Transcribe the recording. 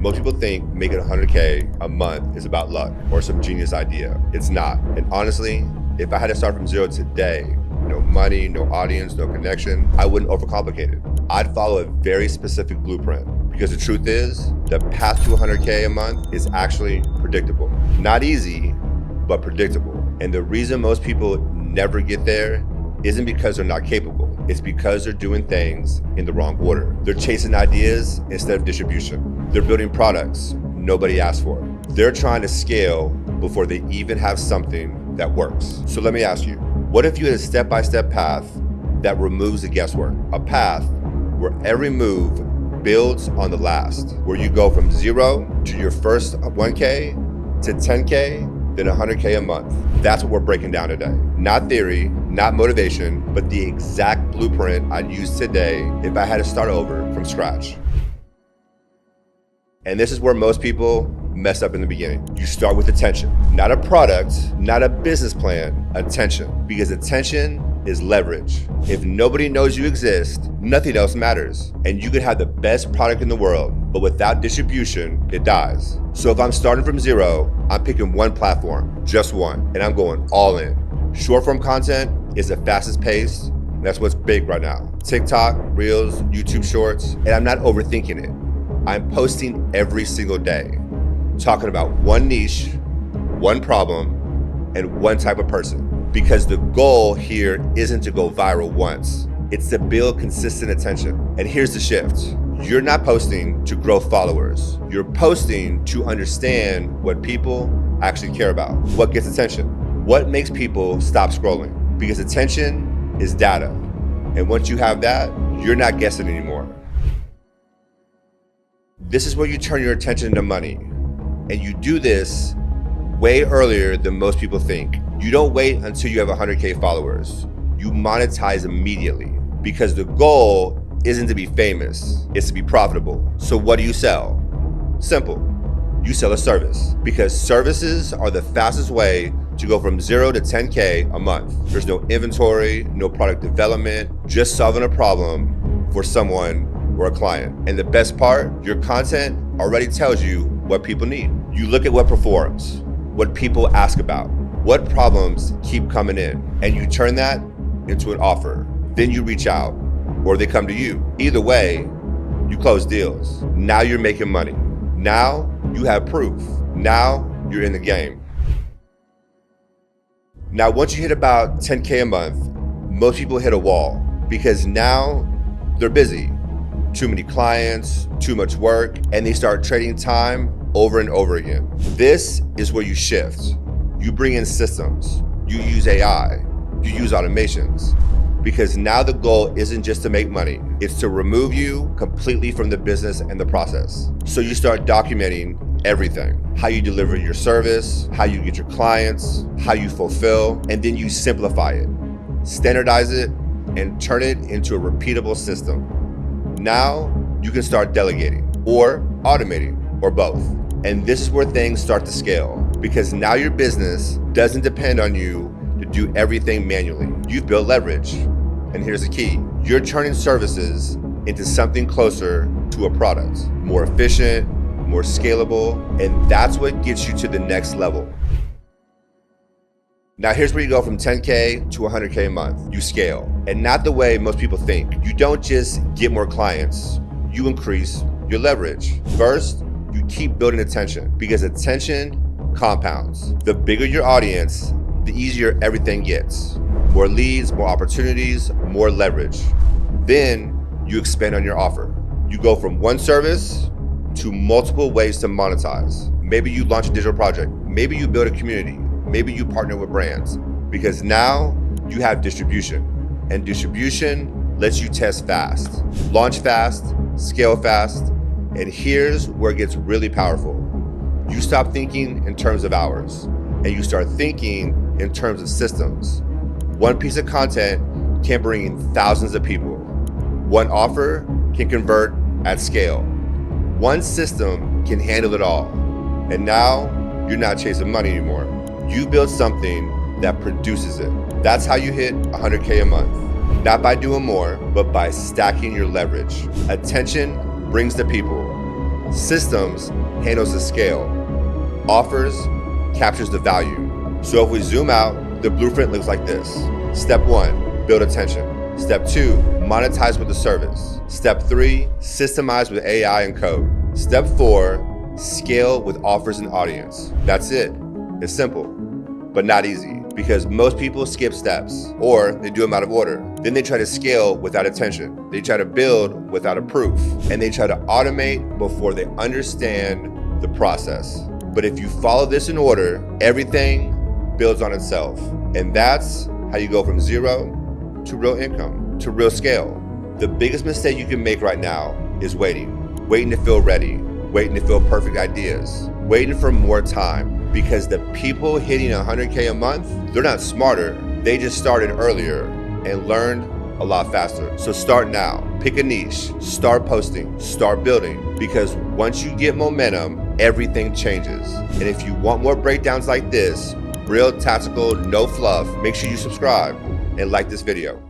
Most people think making 100K a month is about luck or some genius idea. It's not. And honestly, if I had to start from zero today, no money, no audience, no connection, I wouldn't overcomplicate it. I'd follow a very specific blueprint because the truth is, the path to 100K a month is actually predictable. Not easy, but predictable. And the reason most people never get there isn't because they're not capable. It's because they're doing things in the wrong order. They're chasing ideas instead of distribution. They're building products nobody asked for. They're trying to scale before they even have something that works. So let me ask you, what if you had a step-by-step path that removes the guesswork? A path where every move builds on the last, where you go from zero to your first 1K to 10K, then 100K a month. That's what we're breaking down today. Not theory, not motivation, but the exact blueprint I'd use today if I had to start over from scratch. And this is where most people mess up in the beginning. You start with attention, not a product, not a business plan, attention. Because attention is leverage. If nobody knows you exist, nothing else matters. And you could have the best product in the world, but without distribution, it dies. So if I'm starting from zero, I'm picking one platform, just one, and I'm going all in. Short form content is the fastest pace, and that's what's big right now. TikTok, Reels, YouTube Shorts, and I'm not overthinking it. I'm posting every single day, talking about one niche, one problem, and one type of person. Because the goal here isn't to go viral once, it's to build consistent attention. And here's the shift. You're not posting to grow followers. You're posting to understand what people actually care about. What gets attention? What makes people stop scrolling? Because attention is data. And once you have that, you're not guessing anymore. This is where you turn your attention to money. And you do this way earlier than most people think. You don't wait until you have 100K followers. You monetize immediately because the goal isn't to be famous, it's to be profitable. So what do you sell? Simple. You sell a service because services are the fastest way to go from 0 to 10K a month. There's no inventory, no product development, just solving a problem for someone or a client. And the best part, your content already tells you what people need. You look at what performs, what people ask about, what problems keep coming in, and you turn that into an offer. Then you reach out, or they come to you. Either way, you close deals. Now you're making money. Now you have proof. Now you're in the game. Now, once you hit about 10K a month, most people hit a wall because now they're busy. Too many clients, too much work, and they start trading time over and over again. This is where you shift. You bring in systems, you use AI, you use automations, because now the goal isn't just to make money, it's to remove you completely from the business and the process. So you start documenting everything, how you deliver your service, how you get your clients, how you fulfill, and then you simplify it, standardize it, and turn it into a repeatable system. Now you can start delegating or automating or both. And this is where things start to scale because now your business doesn't depend on you to do everything manually. You've built leverage. And here's the key. You're turning services into something closer to a product, more efficient, more scalable, and that's what gets you to the next level. Now here's where you go from 10K to 100K a month. You scale, and not the way most people think. You don't just get more clients, you increase your leverage. First, you keep building attention because attention compounds. The bigger your audience, the easier everything gets. More leads, more opportunities, more leverage. Then you expand on your offer. You go from one service to multiple ways to monetize. Maybe you launch a digital project. Maybe you build a community. Maybe you partner with brands because now you have distribution, and distribution lets you test fast, launch fast, scale fast, and here's where it gets really powerful. You stop thinking in terms of hours and you start thinking in terms of systems. One piece of content can bring in thousands of people. One offer can convert at scale. One system can handle it all. And now you're not chasing money anymore. You build something that produces it. That's how you hit 100K a month. Not by doing more, but by stacking your leverage. Attention brings the people. Systems handles the scale. Offers captures the value. So if we zoom out, the blueprint looks like this. Step 1, build attention. Step 2, monetize with the service. Step 3, systemize with AI and code. Step 4, scale with offers and audience. That's it. It's simple, but not easy, because most people skip steps or they do them out of order. Then they try to scale without attention. They try to build without a proof, and they try to automate before they understand the process. But if you follow this in order, everything builds on itself. And that's how you go from zero to real income, to real scale. The biggest mistake you can make right now is waiting to feel ready, waiting to feel perfect ideas, waiting for more time, because the people hitting 100K a month, they're not smarter. They just started earlier and learned a lot faster. So start now, pick a niche, start posting, start building, because once you get momentum, everything changes. And if you want more breakdowns like this, real tactical, no fluff, make sure you subscribe and like this video.